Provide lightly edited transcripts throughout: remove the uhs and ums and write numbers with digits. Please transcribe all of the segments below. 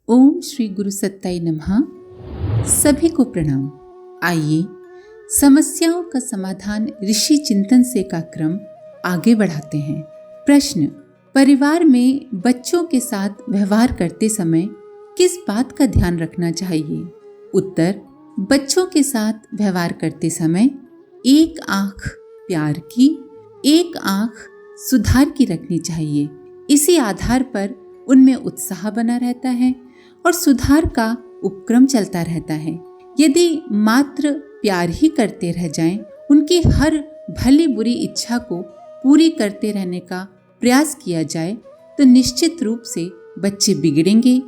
ओम श्री गुरु सत्ताई नमः। सभी को प्रणाम। आइए समस्याओं का समाधान ऋषि चिंतन से का क्रम आगे बढ़ाते हैं। प्रश्न: परिवार में बच्चों के साथ व्यवहार करते समय किस बात का ध्यान रखना चाहिए? उत्तर: बच्चों के साथ व्यवहार करते समय एक आंख प्यार की, एक आंख सुधार की रखनी चाहिए। इसी आधार पर उनमें उत्साह बना रहता है और सुधार का उपक्रम चलता रहता है। यदि मात्र प्यार ही करते रह जाएं, उनकी हर भली बुरी इच्छा को पूरी करते रहने का प्रयास किया जाए तो निश्चित रूप से बच्चे बिगड़ेंगे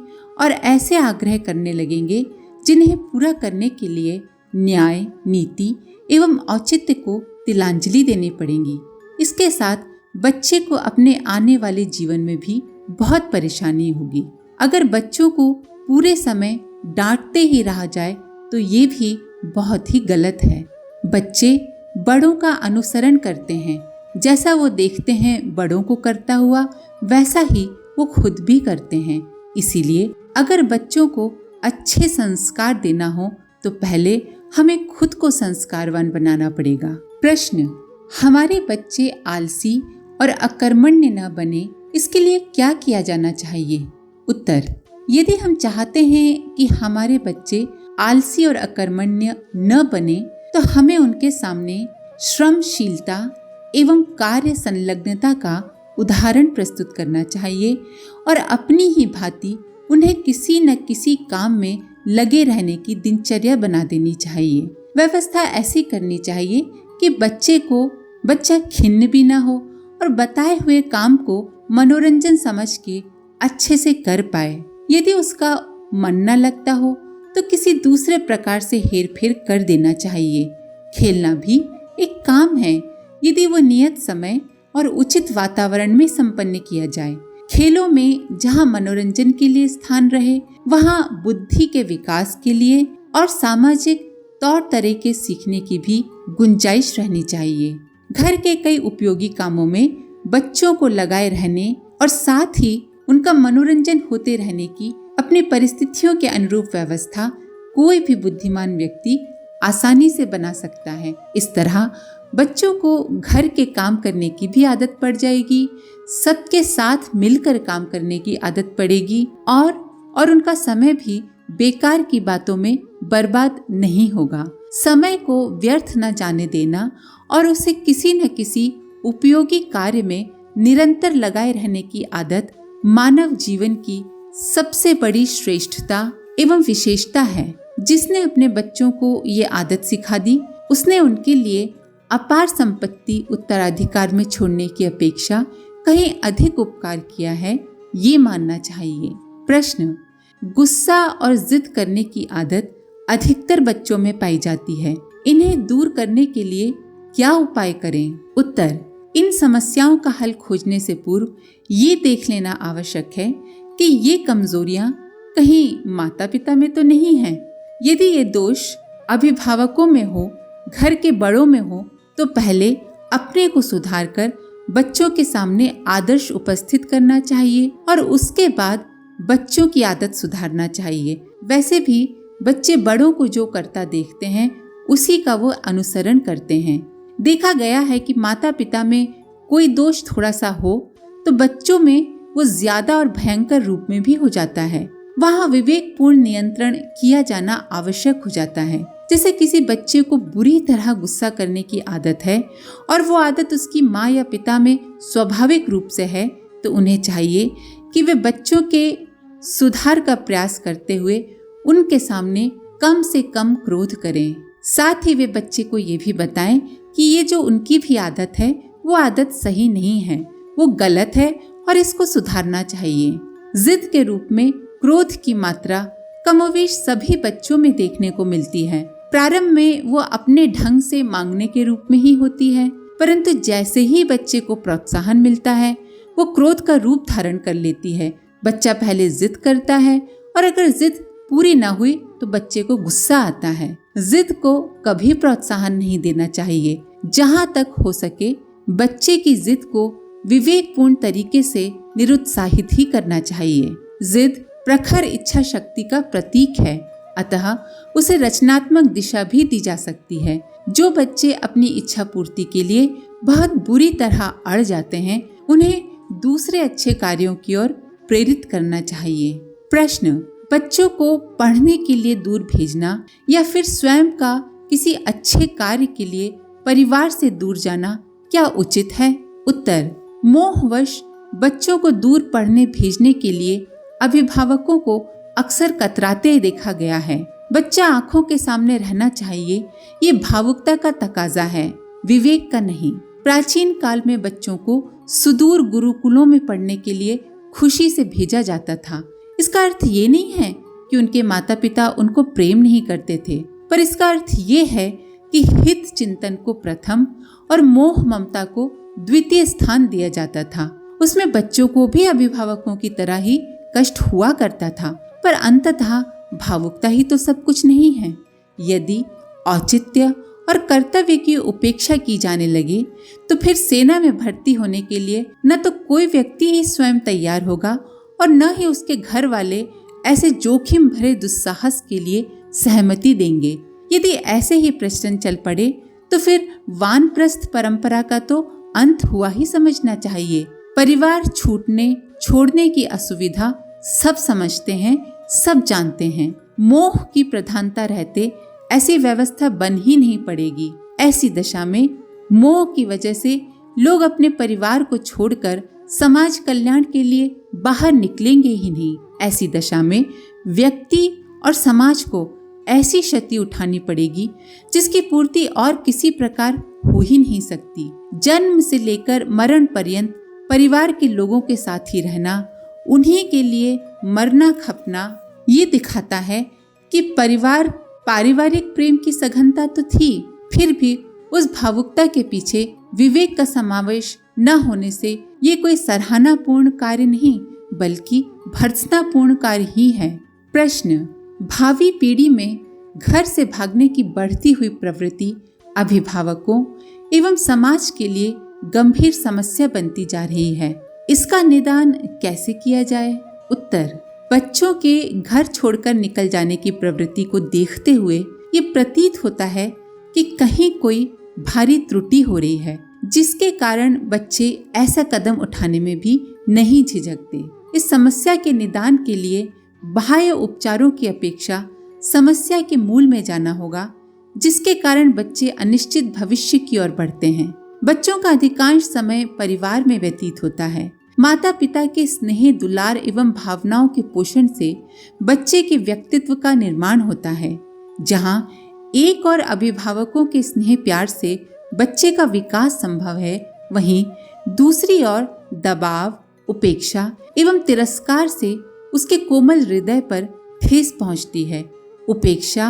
और ऐसे आग्रह करने लगेंगे जिन्हें पूरा करने के लिए न्याय, नीति एवं औचित्य को तिलांजलि देनी पड़ेगी। इसके साथ बच्चे को अपने आने वाले जीवन में भी बहुत परेशानी होगी। अगर बच्चों को पूरे समय डांटते ही रहा जाए तो ये भी बहुत ही गलत है। बच्चे बड़ों का अनुसरण करते हैं, जैसा वो देखते हैं बड़ों को करता हुआ वैसा ही वो खुद भी करते हैं। इसीलिए अगर बच्चों को अच्छे संस्कार देना हो तो पहले हमें खुद को संस्कारवान बनाना पड़ेगा। प्रश्न: हमारे बच्चे आलसी और अकर्मण्य न बने, इसके लिए क्या किया जाना चाहिए? उत्तर: यदि हम चाहते हैं कि हमारे बच्चे आलसी और अकर्मण्य न बने तो हमें उनके सामने श्रमशीलता एवं कार्य संलग्नता का उदाहरण प्रस्तुत करना चाहिए और अपनी ही भांति उन्हें किसी न किसी काम में लगे रहने की दिनचर्या बना देनी चाहिए। व्यवस्था ऐसी करनी चाहिए कि बच्चा खिन्न भी न हो और बताए हुए काम को मनोरंजन समझ के अच्छे से कर पाए। यदि उसका मन न लगता हो तो किसी दूसरे प्रकार से हेरफेर कर देना चाहिए। खेलना भी एक काम है, यदि वो नियत समय और उचित वातावरण में संपन्न किया जाए। खेलों में जहाँ मनोरंजन के लिए स्थान रहे, वहाँ बुद्धि के विकास के लिए और सामाजिक तौर तरीके सीखने की भी गुंजाइश रहनी चाहिए। घर के कई उपयोगी कामों में बच्चों को लगाए रहने और साथ ही उनका मनोरंजन होते रहने की अपनी परिस्थितियों के अनुरूप व्यवस्था कोई भी बुद्धिमान व्यक्ति आसानी से बना सकता है। इस तरह बच्चों को घर के काम करने की भी आदत पड़ जाएगी, सबके साथ मिलकर काम करने की आदत पड़ेगी और उनका समय भी बेकार की बातों में बर्बाद नहीं होगा। समय को व्यर्थ न जाने देना और उसे किसी न किसी उपयोगी कार्य में निरंतर लगाए रहने की आदत मानव जीवन की सबसे बड़ी श्रेष्ठता एवं विशेषता है। जिसने अपने बच्चों को ये आदत सिखा दी, उसने उनके लिए अपार संपत्ति उत्तराधिकार में छोड़ने की अपेक्षा कहीं अधिक उपकार किया है, ये मानना चाहिए। प्रश्न: गुस्सा और जिद करने की आदत अधिकतर बच्चों में पाई जाती है, इन्हें दूर करने के लिए क्या उपाय करें? उत्तर: इन समस्याओं का हल खोजने से पूर्व ये देख लेना आवश्यक है कि ये कमजोरियां कहीं माता पिता में तो नहीं हैं। यदि ये दोष अभिभावकों में हो, घर के बड़ों में हो, तो पहले अपने को सुधार कर बच्चों के सामने आदर्श उपस्थित करना चाहिए और उसके बाद बच्चों की आदत सुधारना चाहिए। वैसे भी बच्चे बड़ों को जो करता देखते हैं उसी का वो अनुसरण करते हैं। देखा गया है कि माता पिता में कोई दोष थोड़ा सा हो तो बच्चों में वो ज्यादा और भयंकर रूप में भी हो जाता है। वहाँ विवेकपूर्ण नियंत्रण किया जाना आवश्यक हो जाता है। जैसे किसी बच्चे को बुरी तरह गुस्सा करने की आदत है और वो आदत उसकी माँ या पिता में स्वाभाविक रूप से है, तो उन्हें चाहिए कि वे बच्चों के सुधार का प्रयास करते हुए उनके सामने कम से कम क्रोध करें। साथ ही वे बच्चे को ये भी बताएं कि ये जो उनकी भी आदत है वो आदत सही नहीं है, वो गलत है और इसको सुधारना चाहिए। जिद के रूप में क्रोध की मात्रा कमोवेश सभी बच्चों में देखने को मिलती है। प्रारंभ में वो अपने ढंग से मांगने के रूप में ही होती है, परंतु जैसे ही बच्चे को प्रोत्साहन मिलता है वो क्रोध का रूप धारण कर लेती है। बच्चा पहले जिद करता है और अगर जिद पूरी ना हुई तो बच्चे को गुस्सा आता है। जिद को कभी प्रोत्साहन नहीं देना चाहिए। जहाँ तक हो सके बच्चे की जिद को विवेकपूर्ण तरीके से निरुत्साहित ही करना चाहिए। जिद प्रखर इच्छा शक्ति का प्रतीक है, अतः उसे रचनात्मक दिशा भी दी जा सकती है। जो बच्चे अपनी इच्छा पूर्ति के लिए बहुत बुरी तरह अड़ जाते हैं, उन्हें दूसरे अच्छे कार्यों की ओर प्रेरित करना चाहिए। प्रश्न, बच्चों को पढ़ने के लिए दूर भेजना या फिर स्वयं का किसी अच्छे कार्य के लिए परिवार से दूर जाना क्या उचित है? उत्तर, मोहवश बच्चों को दूर पढ़ने भेजने के लिए अभिभावकों को अक्सर कतराते देखा गया है। बच्चा आंखों के सामने रहना चाहिए, ये भावुकता का तकाजा है, विवेक का नहीं। प्राचीन काल में बच्चों को सुदूर गुरुकुलों में पढ़ने के लिए खुशी से भेजा जाता था। इसका अर्थ ये नहीं है कि उनके माता पिता उनको प्रेम नहीं करते थे, पर इसका अर्थ ये है कि हित चिंतन को प्रथम और मोह ममता को द्वितीय स्थान दिया जाता था। उसमें बच्चों को भी अभिभावकों की तरह ही कष्ट हुआ करता था, पर अंततः भावुकता ही तो सब कुछ नहीं है। यदि औचित्य और कर्तव्य की उपेक्षा की जाने लगे तो फिर सेना में भर्ती होने के लिए न तो कोई व्यक्ति ही स्वयं तैयार होगा और न ही उसके घर वाले ऐसे जोखिम भरे दुस्साहस के लिए सहमति देंगे। यदि ऐसे ही प्रश्न चल पड़े तो फिर वानप्रस्थ परंपरा का तो अंत हुआ ही समझना चाहिए। परिवार छूटने छोड़ने की असुविधा सब समझते हैं, सब जानते हैं। मोह की प्रधानता रहते ऐसी व्यवस्था बन ही नहीं पड़ेगी। ऐसी दशा में मोह की वजह से लोग अपने परिवार को छोड़कर समाज कल्याण के लिए बाहर निकलेंगे ही नहीं। ऐसी दशा में व्यक्ति और समाज को ऐसी क्षति उठानी पड़ेगी जिसकी पूर्ति और किसी प्रकार हो ही नहीं सकती। जन्म से लेकर मरण पर्यंत परिवार के लोगों के साथ ही रहना, उन्हीं के लिए मरना खपना, ये दिखाता है कि पारिवारिक प्रेम की सघनता तो थी, फिर भी उस भावुकता के पीछे विवेक का समावेश न होने से ये कोई सराहनापूर्ण कार्य नहीं बल्कि भर्त्सनापूर्ण कार्य ही है। प्रश्न, भावी पीढ़ी में घर से भागने की बढ़ती हुई प्रवृत्ति अभिभावकों एवं समाज के लिए गंभीर समस्या बनती जा रही है। इसका निदान कैसे किया जाए? उत्तर, बच्चों के घर छोड़कर निकल जाने की प्रवृत्ति को देखते हुए ये प्रतीत होता है कि कहीं कोई भारी त्रुटि हो रही है, जिसके कारण बच्चे ऐसा कदम उठाने में भी नहीं झिझकते। इस समस्या के निदान के लिए बाह्य उपचारों की अपेक्षा समस्या के मूल में जाना होगा, जिसके कारण बच्चे अनिश्चित भविष्य की ओर बढ़ते हैं। बच्चों का अधिकांश समय परिवार में व्यतीत होता है। माता पिता के स्नेह दुलार एवं भावनाओं के पोषण से बच्चे के व्यक्तित्व का निर्माण होता है। जहां एक और अभिभावकों के स्नेह प्यार से बच्चे का विकास संभव है, वहीं दूसरी ओर दबाव, उपेक्षा एवं तिरस्कार से उसके कोमल हृदय पर ठेस पहुंचती है। उपेक्षा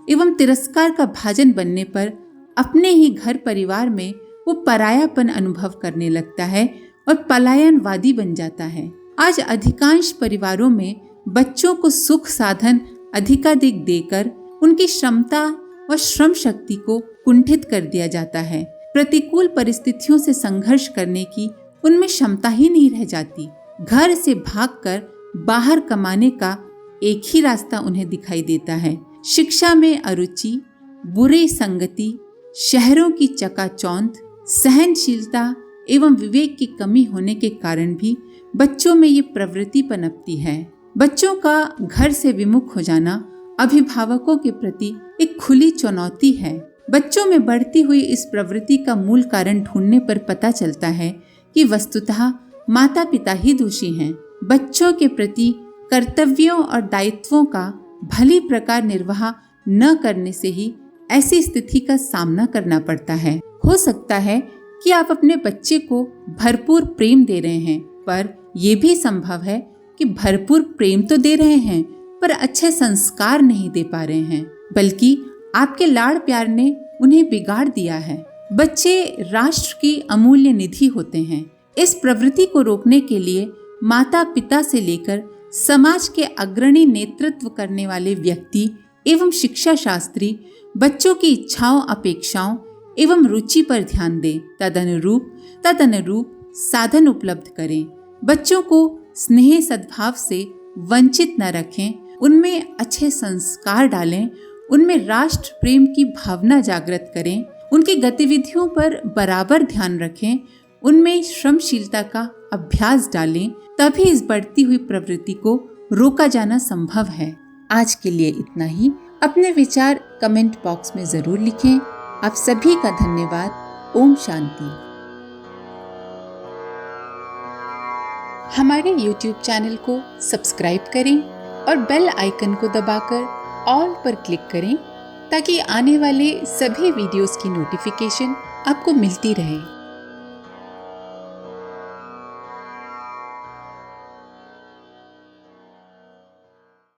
एवं तिरस्कार का भाजन बनने पर अपने ही घर परिवार में वो परायापन अनुभव करने लगता है और पलायनवादी बन जाता है। आज अधिकांश परिवारों में बच्चों को सुख साधन अधिकाधिक देकर उनकी क्षमता व श्रम शक्ति को कुंठित कर दिया जाता है। प्रतिकूल परिस्थितियों से संघर्ष करने की उनमें क्षमता ही नहीं रह जाती। घर से भागकर बाहर कमाने का एक ही रास्ता उन्हें दिखाई देता है। शिक्षा में अरुचि, बुरी संगति, शहरों की चकाचौंध, सहनशीलता एवं विवेक की कमी होने के कारण भी बच्चों में ये प्रवृत्ति पनपती है। बच्चों का घर से विमुख हो जाना अभिभावकों के प्रति एक खुली चुनौती है। बच्चों में बढ़ती हुई इस प्रवृत्ति का मूल कारण ढूंढने पर पता चलता है कि वस्तुतः माता पिता ही दोषी हैं। बच्चों के प्रति कर्तव्यों और दायित्वों का भली प्रकार निर्वाह न करने से ही ऐसी स्थिति का सामना करना पड़ता है। हो सकता है कि आप अपने बच्चे को भरपूर प्रेम दे रहे हैं, पर यह भी संभव है कि भरपूर प्रेम तो दे रहे हैं पर अच्छे संस्कार नहीं दे पा रहे हैं, बल्कि आपके लाड़ प्यार ने उन्हें बिगाड़ दिया है। बच्चे राष्ट्र की अमूल्य निधि होते हैं। इस प्रवृत्ति को रोकने के लिए माता पिता से लेकर समाज के अग्रणी नेतृत्व करने वाले व्यक्ति एवं शिक्षा शास्त्री बच्चों की इच्छाओं, अपेक्षाओं एवं रुचि पर ध्यान दें। तदनुरूप साधन उपलब्ध करें। बच्चों को स्नेह सद्भाव से वंचित न रखें, उनमें अच्छे संस्कार डालें, उनमें राष्ट्र प्रेम की भावना जागृत करें, उनकी गतिविधियों पर बराबर ध्यान रखें, उनमें श्रमशीलता का अभ्यास डालें, तभी इस बढ़ती हुई प्रवृत्ति को रोका जाना संभव है। आज के लिए इतना ही। अपने विचार कमेंट बॉक्स में जरूर लिखें। आप सभी का धन्यवाद। ओम शांति। हमारे YouTube चैनल को सब्सक्राइब करें और बेल आइकन को दबाकर ऑल पर क्लिक करें ताकि आने वाले सभी वीडियोस की नोटिफिकेशन आपको मिलती रहे।